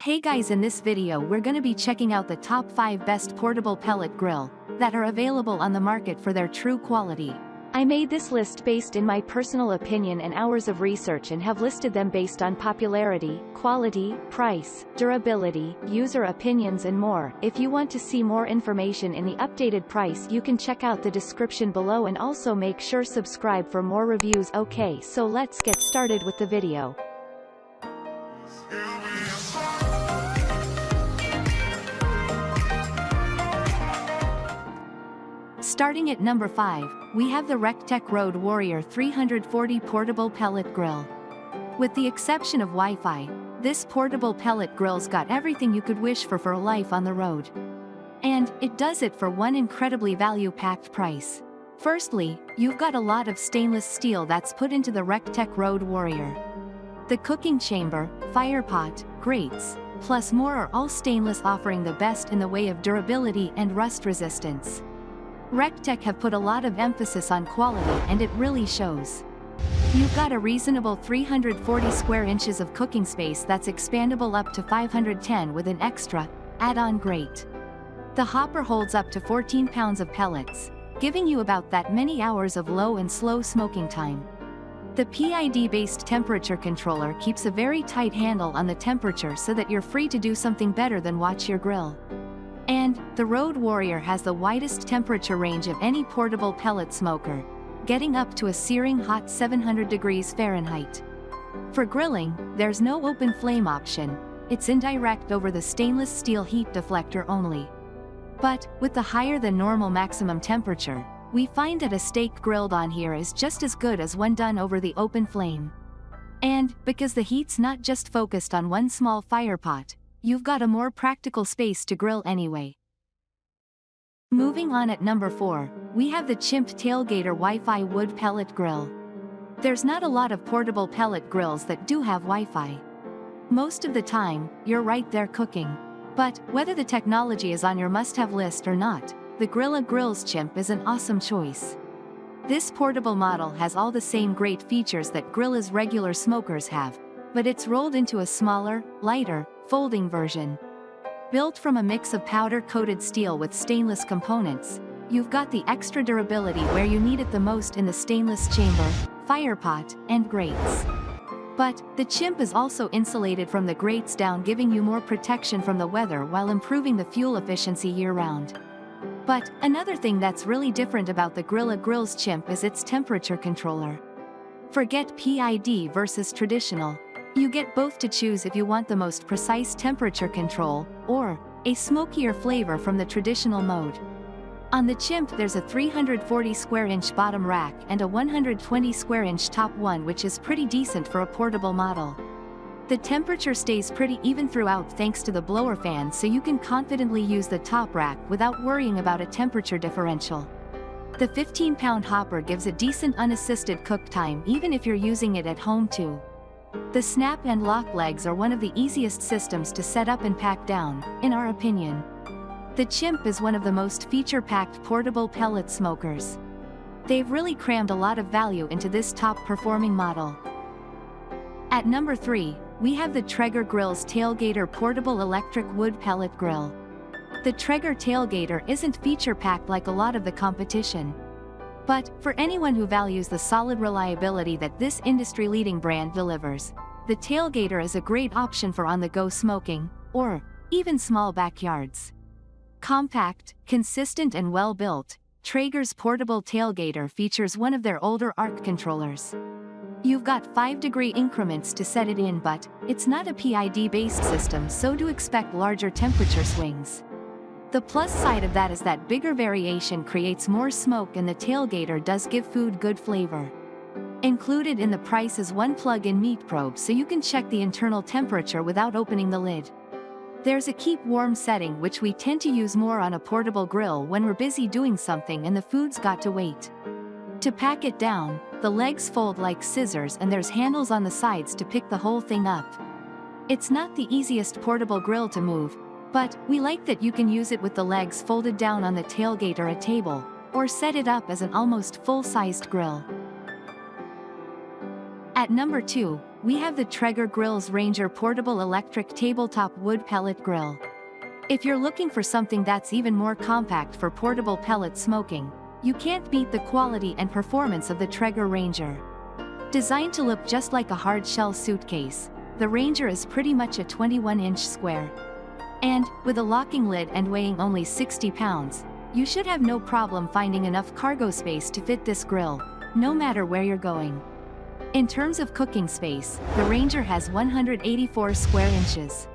Hey guys, in this video we're gonna be checking out the top 5 best portable pellet grill that are available on the market for their true quality. I made this list based in my personal opinion and hours of research and have listed them based on popularity, quality, price, durability, user opinions and more. If you want to see more information in the updated price, you can check out the description below and also make sure subscribe for more reviews. Okay, so let's get started with the video. Starting at number 5, we have the Rectech Road Warrior 340 Portable Pellet Grill. With the exception of Wi-Fi, this portable pellet grill's got everything you could wish for a life on the road. And it does it for one incredibly value-packed price. Firstly, you've got a lot of stainless steel that's put into the Rectech Road Warrior. The cooking chamber, firepot, grates, plus more are all stainless, offering the best in the way of durability and rust resistance. Rectech have put a lot of emphasis on quality and it really shows. You've got a reasonable 340 square inches of cooking space that's expandable up to 510 with an extra, add-on grate. The hopper holds up to 14 pounds of pellets, giving you about that many hours of low and slow smoking time. The PID-based temperature controller keeps a very tight handle on the temperature so that you're free to do something better than watch your grill. And the Road Warrior has the widest temperature range of any portable pellet smoker, getting up to a searing hot 700 degrees Fahrenheit. For grilling, there's no open flame option, it's indirect over the stainless steel heat deflector only. But, with the higher than normal maximum temperature, we find that a steak grilled on here is just as good as one done over the open flame. And, because the heat's not just focused on one small firepot, you've got a more practical space to grill anyway. Moving on at number 4, we have the Chimp Tailgater Wi-Fi Wood Pellet Grill. There's not a lot of portable pellet grills that do have Wi-Fi. Most of the time, you're right there cooking. But, whether the technology is on your must-have list or not, the Grilla Grills Chimp is an awesome choice. This portable model has all the same great features that Grilla's regular smokers have, but it's rolled into a smaller, lighter, folding version. Built from a mix of powder-coated steel with stainless components, you've got the extra durability where you need it the most in the stainless chamber, firepot, and grates. But, the Chimp is also insulated from the grates down, giving you more protection from the weather while improving the fuel efficiency year-round. But, another thing that's really different about the Grilla Grills Chimp is its temperature controller. Forget PID versus traditional. You get both to choose if you want the most precise temperature control, or a smokier flavor from the traditional mode. On the Chimp there's a 340 square inch bottom rack and a 120 square inch top one, which is pretty decent for a portable model. The temperature stays pretty even throughout thanks to the blower fan, so you can confidently use the top rack without worrying about a temperature differential. The 15-pound hopper gives a decent unassisted cook time even if you're using it at home too. The snap and lock legs are one of the easiest systems to set up and pack down, in our opinion. The Chimp is one of the most feature-packed portable pellet smokers. They've really crammed a lot of value into this top-performing model. At number 3, we have the Traeger Grills Tailgater Portable Electric Wood Pellet Grill. The Traeger Tailgater isn't feature-packed like a lot of the competition. But, for anyone who values the solid reliability that this industry-leading brand delivers, the Tailgater is a great option for on-the-go smoking, or even small backyards. Compact, consistent and well-built, Traeger's portable Tailgater features one of their older ARC controllers. You've got 5-degree increments to set it in, but it's not a PID-based system, so do expect larger temperature swings. The plus side of that is that bigger variation creates more smoke, and the Tailgater does give food good flavor. Included in the price is one plug-in meat probe so you can check the internal temperature without opening the lid. There's a keep warm setting, which we tend to use more on a portable grill when we're busy doing something and the food's got to wait. To pack it down, the legs fold like scissors and there's handles on the sides to pick the whole thing up. It's not the easiest portable grill to move, but we like that you can use it with the legs folded down on the Tailgater, a table, or set it up as an almost full-sized grill. At number 2, we have the Traeger Grills Ranger Portable Electric Tabletop Wood Pellet Grill. If you're looking for something that's even more compact for portable pellet smoking, you can't beat the quality and performance of the Traeger Ranger. Designed to look just like a hard-shell suitcase, the Ranger is pretty much a 21-inch square. And, with a locking lid and weighing only 60 pounds, you should have no problem finding enough cargo space to fit this grill, no matter where you're going. In terms of cooking space, the Ranger has 184 square inches.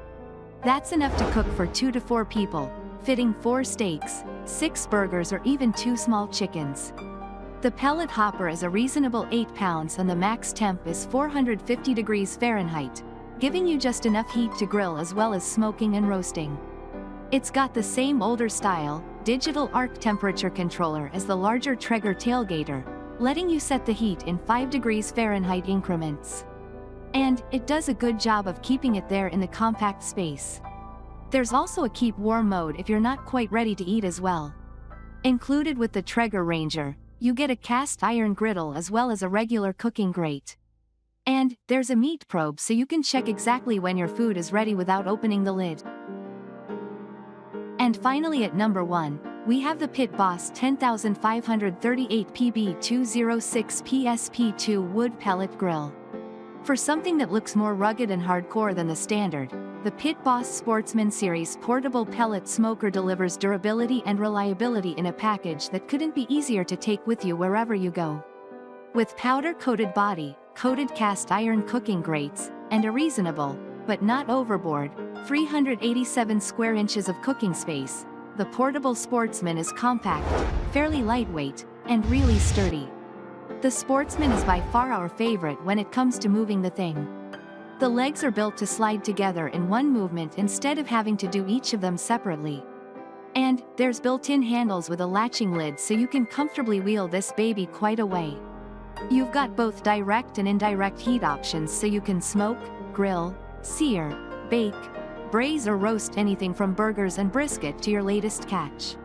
That's enough to cook for 2 to 4 people, fitting 4 steaks, 6 burgers or even 2 small chickens. The pellet hopper is a reasonable 8 pounds and the max temp is 450 degrees Fahrenheit, giving you just enough heat to grill as well as smoking and roasting. It's got the same older style, digital arc temperature controller as the larger Traeger tailgater, letting you set the heat in 5 degrees Fahrenheit increments. And it does a good job of keeping it there in the compact space. There's also a keep warm mode if you're not quite ready to eat as well. Included with the Traeger Ranger, you get a cast iron griddle as well as a regular cooking grate. And there's a meat probe so you can check exactly when your food is ready without opening the lid. And finally at number 1, we have the Pit Boss 10538 PB206 PSP2 Wood Pellet Grill. For something that looks more rugged and hardcore than the standard, the Pit Boss Sportsman Series Portable Pellet Smoker delivers durability and reliability in a package that couldn't be easier to take with you wherever you go. With powder-coated body, coated cast iron cooking grates, and a reasonable, but not overboard, 387 square inches of cooking space, the portable Sportsman is compact, fairly lightweight, and really sturdy. The Sportsman is by far our favorite when it comes to moving the thing. The legs are built to slide together in one movement instead of having to do each of them separately. And there's built-in handles with a latching lid so you can comfortably wheel this baby quite a way. You've got both direct and indirect heat options so you can smoke, grill, sear, bake, braise or roast anything from burgers and brisket to your latest catch.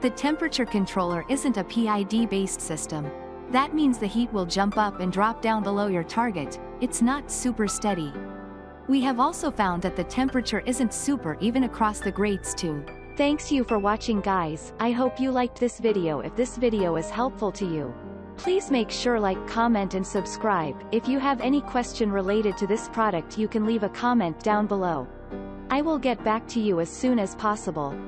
The temperature controller isn't a PID-based system. That means the heat will jump up and drop down below your target, it's not super steady. We have also found that the temperature isn't super even across the grates too. Thanks you for watching guys, I hope you liked this video. If this video is helpful to you, please make sure like, comment and subscribe. If you have any question related to this product you can leave a comment down below. I will get back to you as soon as possible.